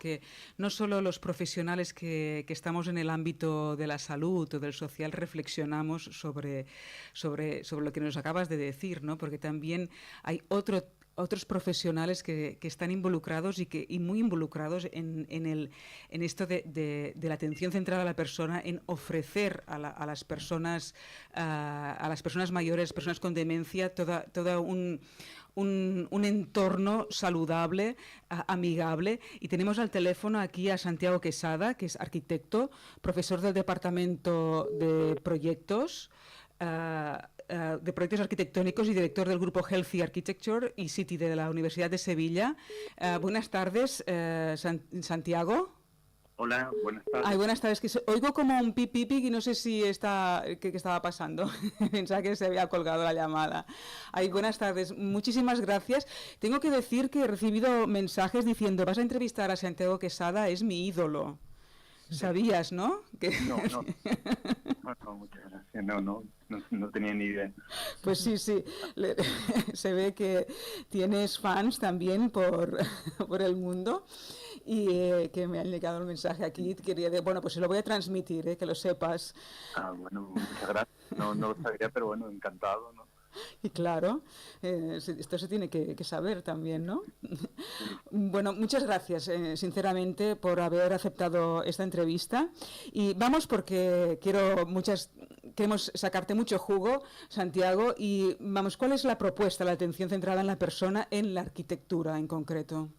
que no solo los profesionales que estamos en el ámbito de la salud o del social reflexionamos sobre lo que nos acabas de decir, ¿no? Porque también hay otros profesionales que están involucrados y muy involucrados en esto de la atención centrada a la persona, en ofrecer a las personas mayores, personas con demencia, toda un entorno saludable, amigable. Y tenemos al teléfono aquí a Santiago Quesada, que es arquitecto, profesor del Departamento de Proyectos, de proyectos arquitectónicos y director del grupo Healthy Architecture y City de la Universidad de Sevilla. Buenas tardes, Santiago. Hola, buenas tardes. Ay, buenas tardes, que oigo como un pipi y no sé si qué estaba pasando. Pensaba que se había colgado la llamada. Ay, buenas tardes, muchísimas gracias. Tengo que decir que he recibido mensajes diciendo: vas a entrevistar a Santiago Quesada, es mi ídolo. ¿Sabías, no? No, muchas gracias. No tenía ni idea. Pues sí, se ve que tienes fans también por el mundo y que me han llegado el mensaje aquí. Bueno, pues se lo voy a transmitir, que lo sepas. Bueno, muchas gracias. No lo sabía, pero bueno, encantado, ¿no? Y claro, esto se tiene que saber también, ¿no? Bueno, muchas gracias, sinceramente, por haber aceptado esta entrevista. Y vamos, porque queremos sacarte mucho jugo, Santiago, y vamos, ¿cuál es la propuesta, la atención centrada en la persona en la arquitectura en concreto?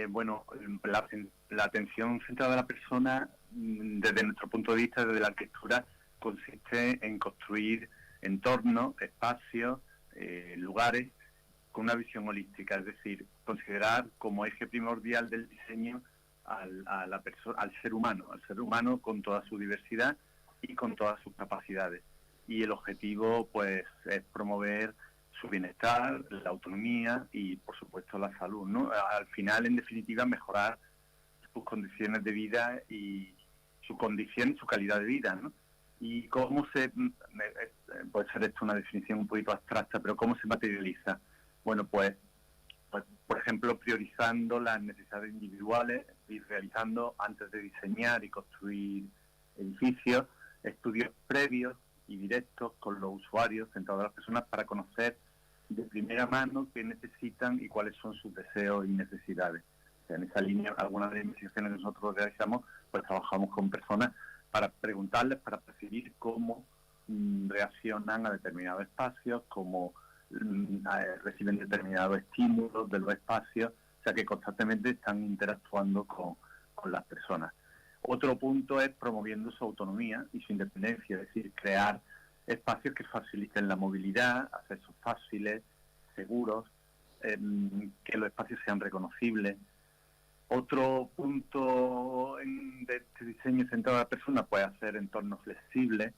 Bueno, la atención centrada en la persona, desde nuestro punto de vista, desde la arquitectura, consiste en construir entornos, espacios, lugares con una visión holística, es decir, considerar como eje primordial del diseño al ser humano con toda su diversidad y con todas sus capacidades. Y el objetivo, pues, es promover su bienestar, la autonomía y, por supuesto, la salud, ¿no? Al final, en definitiva, mejorar sus condiciones de vida y su calidad de vida, ¿no? ¿Y cómo puede ser esto una definición un poquito abstracta, pero cómo se materializa? Bueno, pues por ejemplo, priorizando las necesidades individuales y realizando, antes de diseñar y construir edificios, estudios previos y directos con los usuarios, centrados en las personas, para conocer de primera mano qué necesitan y cuáles son sus deseos y necesidades. O sea, en esa línea, algunas de las investigaciones que nosotros realizamos, pues trabajamos con personas para preguntarles, para percibir cómo reaccionan a determinados espacios, cómo reciben determinados estímulos de los espacios, o sea que constantemente están interactuando con las personas. Otro punto es promoviendo su autonomía y su independencia, es decir, crear espacios que faciliten la movilidad, accesos fáciles, seguros, que los espacios sean reconocibles. Otro punto de este diseño centrado a la persona puede ser entornos flexibles,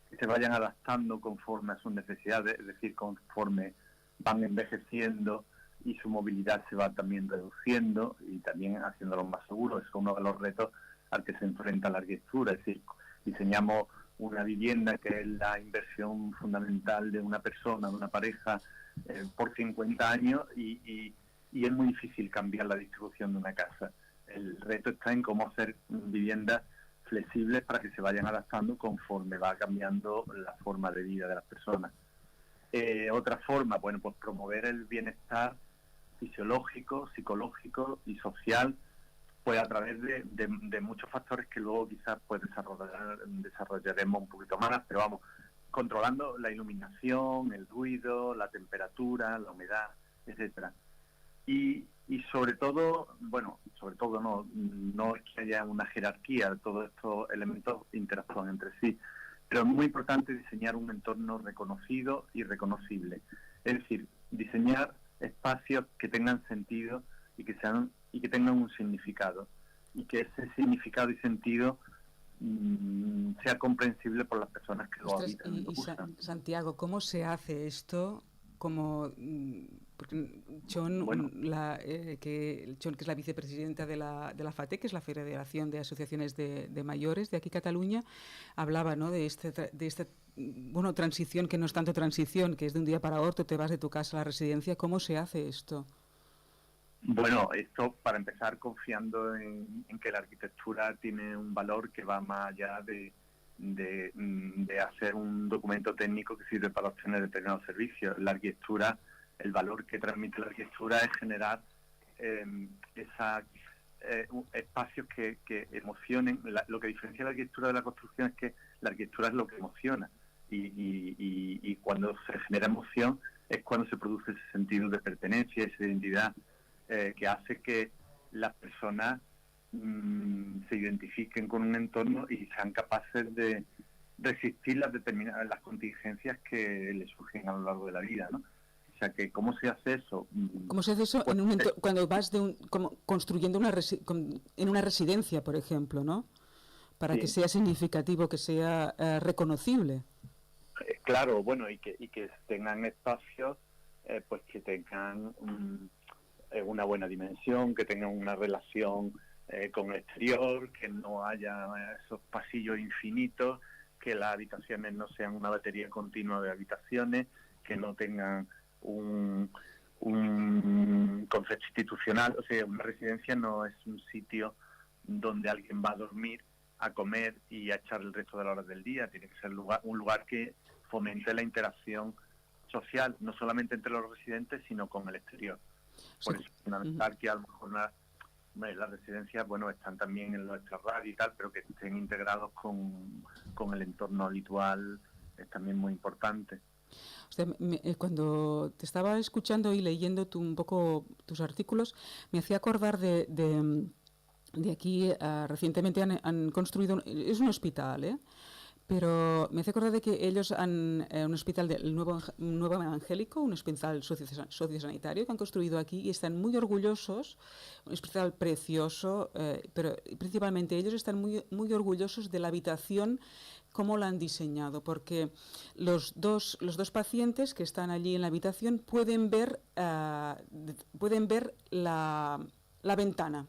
que se vayan adaptando conforme a sus necesidades, es decir, conforme van envejeciendo y su movilidad se va también reduciendo y también haciéndolos más seguros. Es uno de los retos al que se enfrenta la arquitectura, es decir, diseñamos una vivienda que es la inversión fundamental de una persona, de una pareja, por 50 años y es muy difícil cambiar la distribución de una casa. El reto está en cómo hacer viviendas flexibles para que se vayan adaptando conforme va cambiando la forma de vida de las personas. Otra forma, bueno, pues promover el bienestar fisiológico, psicológico y social, pues a través de muchos factores que luego quizás pues desarrollaremos un poquito más, pero vamos, controlando la iluminación, el ruido, la temperatura, la humedad, etcétera. Y sobre todo no es que haya una jerarquía, todos estos elementos interactúan entre sí, pero es muy importante diseñar un entorno reconocido y reconocible, es decir, diseñar espacios que tengan sentido y que tengan un significado, y que ese significado y sentido sea comprensible por las personas que lo habitan y lo usan. Santiago, ¿cómo se hace esto? Porque Chon, que es la vicepresidenta de la FATE, que es la Federación de Asociaciones de Mayores de aquí Cataluña, hablaba, ¿no?, de esta transición, que no es tanto transición, que es de un día para otro, te vas de tu casa a la residencia. ¿Cómo se hace esto? Bueno, esto para empezar confiando en que la arquitectura tiene un valor que va más allá de hacer un documento técnico que sirve para obtener determinados servicios. La arquitectura, el valor que transmite la arquitectura es generar esa, espacios que emocionen. Lo que diferencia la arquitectura de la construcción es que la arquitectura es lo que emociona y cuando se genera emoción es cuando se produce ese sentido de pertenencia, esa identidad que hace que las personas se identifiquen con un entorno y sean capaces de resistir las contingencias que les surgen a lo largo de la vida, ¿no? O sea, que ¿cómo se hace eso? ¿Cómo se hace eso Pues, cuando vas construyendo en una residencia, por ejemplo, ¿no? Para que sí, sea significativo, que sea reconocible. claro, bueno, y que tengan espacios, pues que tengan una buena dimensión, que tengan una relación con el exterior, que no haya esos pasillos infinitos, que las habitaciones no sean una batería continua de habitaciones, que no tengan un concepto institucional. O sea, una residencia no es un sitio donde alguien va a dormir, a comer y a echar el resto de las horas del día. Tiene que ser un lugar que fomente la interacción social, no solamente entre los residentes, sino con el exterior. Por eso es fundamental que a lo mejor las residencias, bueno, están también en los extrarradios y tal, pero que estén integrados con el entorno habitual es también muy importante. O sea, cuando te estaba escuchando y leyendo un poco tus artículos, me hacía acordar de aquí, recientemente han construido, es un hospital, ¿eh? Pero me hace acordar de que ellos han, un hospital del Nuevo Evangélico, un hospital sociosanitario que han construido aquí y están muy orgullosos, un hospital precioso, pero principalmente ellos están muy orgullosos de la habitación, cómo la han diseñado, porque los dos pacientes que están allí en la habitación pueden ver la ventana,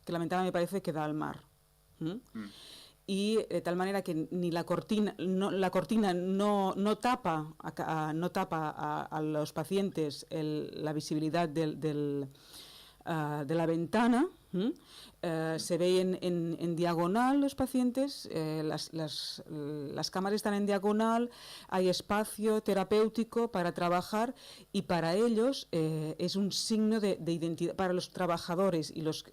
que la ventana me parece que da al mar. Y de tal manera que ni la cortina no tapa a los pacientes la visibilidad de la ventana. Se ve en diagonal los pacientes, las camas están en diagonal, hay espacio terapéutico para trabajar y para ellos es un signo de identidad, para los trabajadores y los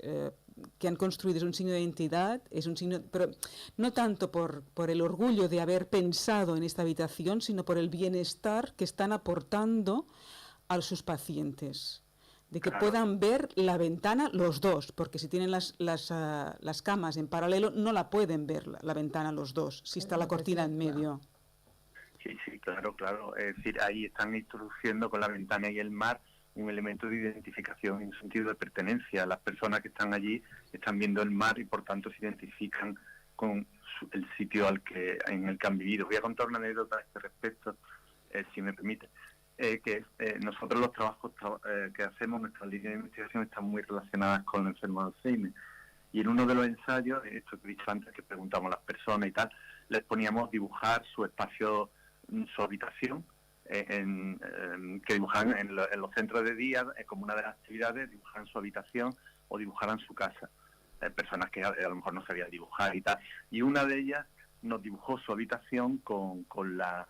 que han construido es un signo de identidad, es un signo, pero no tanto por el orgullo de haber pensado en esta habitación, sino por el bienestar que están aportando a sus pacientes, de que puedan ver la ventana los dos, porque si tienen las camas en paralelo no la pueden ver la ventana los dos, si está la cortina en medio. Sí, claro. Es decir, ahí están introduciendo con la ventana y el mar un elemento de identificación y un sentido de pertenencia. Las personas que están allí están viendo el mar y por tanto se identifican con el sitio en el que han vivido. Voy a contar una anécdota a este respecto, si me permite. Nosotros los trabajos que hacemos, nuestras líneas de investigación están muy relacionadas con el enfermo de Alzheimer. Y en uno de los ensayos, esto que he dicho antes, que preguntamos a las personas y tal, les poníamos dibujar su espacio, su habitación, que dibujaran en los centros de día, como una de las actividades, dibujaran su habitación o dibujaran su casa. Personas que a lo mejor no sabían dibujar y tal. Y una de ellas nos dibujó su habitación con las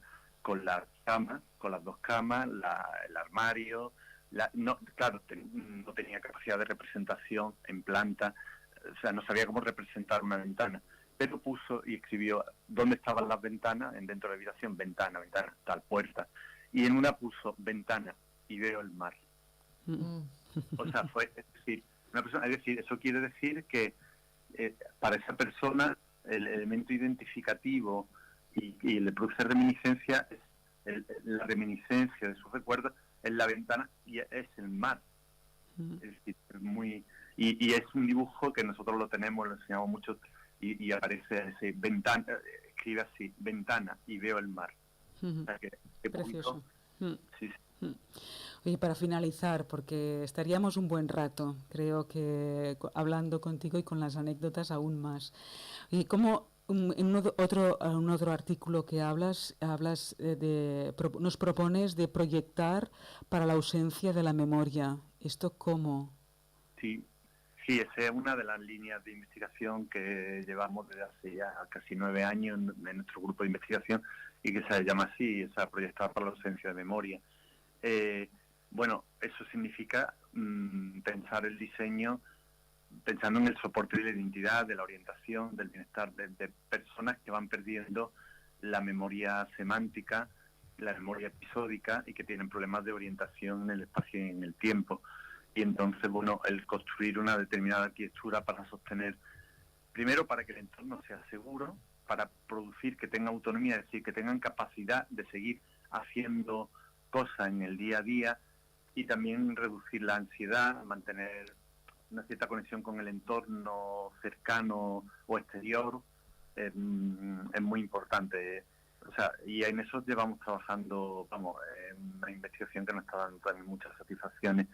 camas, con las dos camas, el armario. No tenía capacidad de representación en planta, o sea, no sabía cómo representar una ventana, pero puso y escribió dónde estaban las ventanas dentro de la habitación, ventana, tal, puerta, y en una puso ventana y veo el mar. O sea, es decir, eso quiere decir que para esa persona el elemento identificativo y le produce reminiscencia, la reminiscencia de sus recuerdos es la ventana y es el mar. Es decir, y es un dibujo que nosotros lo tenemos, lo enseñamos mucho, y aparece ese ventana, escribe así, ventana y veo el mar. O sea, que precioso. Sí. Oye, para finalizar, porque estaríamos un buen rato, creo que hablando contigo y con las anécdotas aún más. Y como en un otro artículo que nos propones de proyectar para la ausencia de la memoria. ¿Esto cómo? Sí, sí, esa es una de las líneas de investigación que llevamos desde hace ya casi 9 años en nuestro grupo de investigación y que se llama así, esa proyectada para la ausencia de memoria. Bueno, eso significa pensar el diseño pensando en el soporte de la identidad, de la orientación, del bienestar de personas que van perdiendo la memoria semántica, la memoria episódica y que tienen problemas de orientación en el espacio y en el tiempo. Y entonces, bueno, el construir una determinada arquitectura para sostener, primero para que el entorno sea seguro, para producir que tenga autonomía, es decir, que tengan capacidad de seguir haciendo cosas en el día a día y también reducir la ansiedad, mantener una cierta conexión con el entorno cercano o exterior, es muy importante. O sea, y en eso llevamos trabajando, en una investigación que nos está dando también muchas satisfacciones,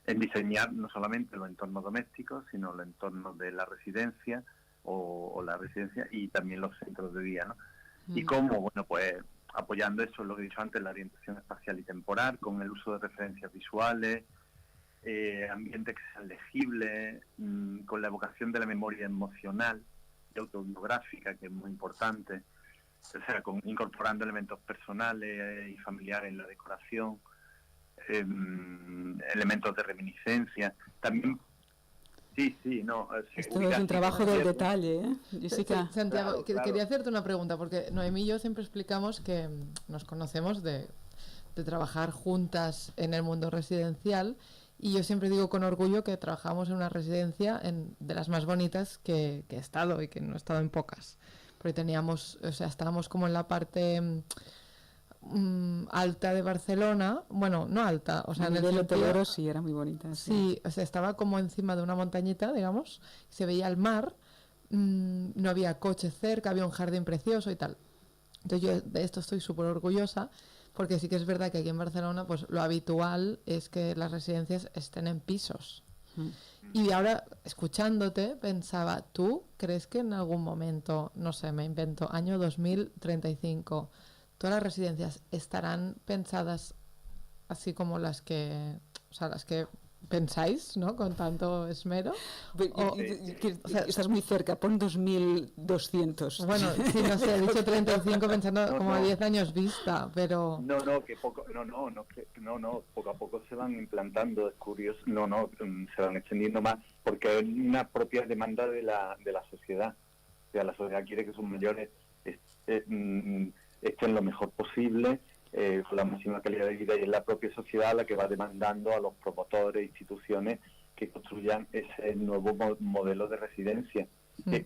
en diseñar no solamente los entornos domésticos, sino los entornos de la residencia o la residencia y también los centros de día, ¿no? Y cómo, bueno, pues apoyando eso, lo que he dicho antes, la orientación espacial y temporal, con el uso de referencias visuales, ambientes que sean legibles, con la evocación de la memoria emocional y autobiográfica, que es muy importante, o sea, incorporando elementos personales y familiares en la decoración, elementos de reminiscencia, también. Sí, no. Esto es un trabajo del detalle, ¿eh? Jessica. Santiago, claro. Quería hacerte una pregunta, porque Noemí y yo siempre explicamos que nos conocemos de trabajar juntas en el mundo residencial, y yo siempre digo con orgullo que trabajamos en una residencia de las más bonitas que he estado, y que no he estado en pocas, porque estábamos como en la parte alta de Barcelona, bueno, no alta, o sea, en el hotelero sí era muy bonita. Sí, o sea, estaba como encima de una montañita, digamos, se veía el mar, no había coche cerca, había un jardín precioso y tal. Entonces yo de esto estoy súper orgullosa, porque sí que es verdad que aquí en Barcelona pues lo habitual es que las residencias estén en pisos. Y ahora, escuchándote, pensaba, ¿tú crees que en algún momento, no sé, me invento, año 2035, todas las residencias estarán pensadas así como las que pensáis, ¿no? Con tanto esmero? O sea, estás muy cerca, pon 2200. Bueno, sí, no sé, he dicho 35 pensando como 10 años vista, pero... No, poco a poco se van implantando, es curioso, se van extendiendo más, porque es una propia demanda de la sociedad. O sea, la sociedad quiere que sus mayores estén lo mejor posible, con la máxima calidad de vida, y es la propia sociedad la que va demandando a los promotores e instituciones que construyan ese nuevo modelo de residencia.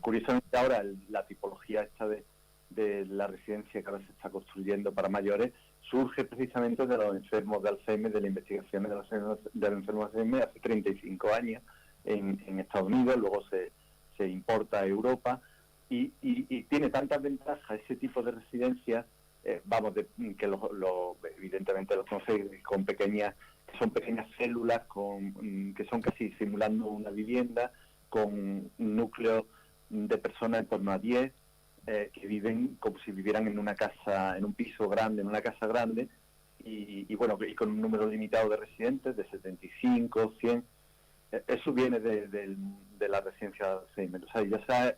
Curiosamente ahora la tipología esta de la residencia que ahora se está construyendo para mayores surge precisamente de los enfermos de Alzheimer, de la investigación de los enfermos de Alzheimer hace 35 años en Estados Unidos, luego se importa a Europa y tiene tantas ventajas ese tipo de residencias, que evidentemente los conocéis, que son pequeñas células que son casi simulando una vivienda, con un núcleo de personas en torno a 10, que viven como si vivieran en una casa, en un piso grande, en una casa grande, y con un número limitado de residentes, de 75, 100. Eso viene de la residencia de Alzheimer. O sea, ya se ha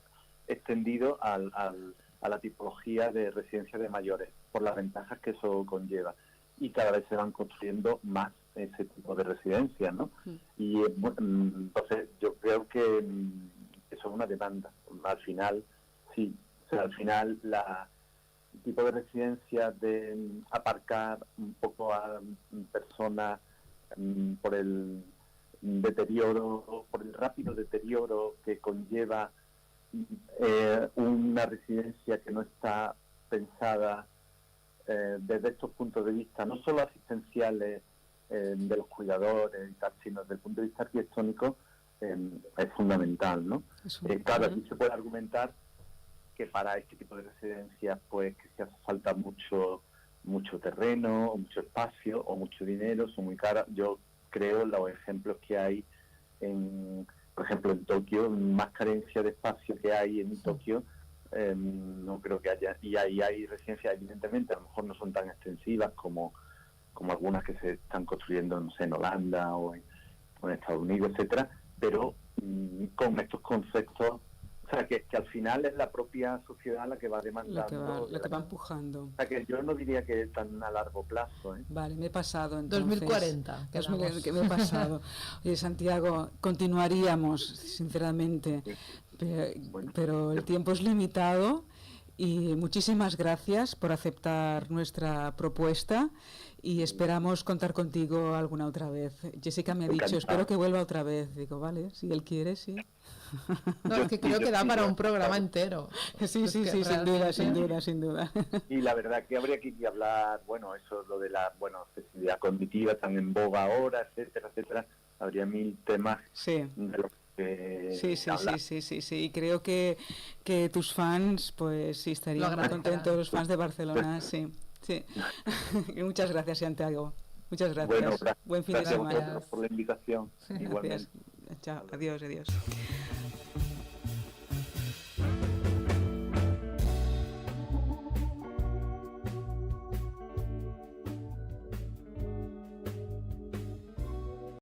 extendido a la tipología de residencia de mayores, por las ventajas que eso conlleva. Y cada vez se van construyendo más ese tipo de residencias, ¿no? Y entonces yo creo que eso es una demanda. Al final, sí. O sea, al final el tipo de residencia de aparcar un poco a personas por el deterioro, por el rápido deterioro que conlleva una residencia que no está pensada desde estos puntos de vista, no solo asistenciales de los cuidadores y tal, sino desde el punto de vista arquitectónico, es fundamental, ¿no? Claro, aquí se puede argumentar que para este tipo de residencias pues que hace falta mucho terreno, o mucho espacio, o mucho dinero, son muy caras. Yo creo los ejemplos que hay por ejemplo en Tokio, más carencia de espacio que hay en Tokio, no creo que haya, y ahí hay residencias, evidentemente a lo mejor no son tan extensivas como algunas que se están construyendo, no sé, en Holanda o en Estados Unidos, etcétera, pero con estos conceptos, o sea, que al final es la propia sociedad la que va demandando. La que va empujando. O sea, que yo no diría que tan a largo plazo, ¿eh? Vale, me he pasado entonces. 2040. Que me he pasado. Oye, Santiago, continuaríamos, sinceramente, pero el tiempo es limitado y muchísimas gracias por aceptar nuestra propuesta y esperamos contar contigo alguna otra vez. Jessica me ha dicho, espero que vuelva otra vez. Digo, vale, si él quiere, sí. No, es que creo que da para un programa entero. Sí, sin duda. Y la verdad que habría que hablar, bueno, eso, lo de la accesibilidad cognitiva tan en boga ahora, etcétera. Habría 1000 temas de los que hablar. Sí. Y creo que tus fans, pues sí, estarían muy contentos, los fans de Barcelona, sí. Muchas gracias, Santiago. Muchas gracias. Bueno, Buen fin de semana. Gracias por la invitación. Gracias. Igualmente. Chao, adiós.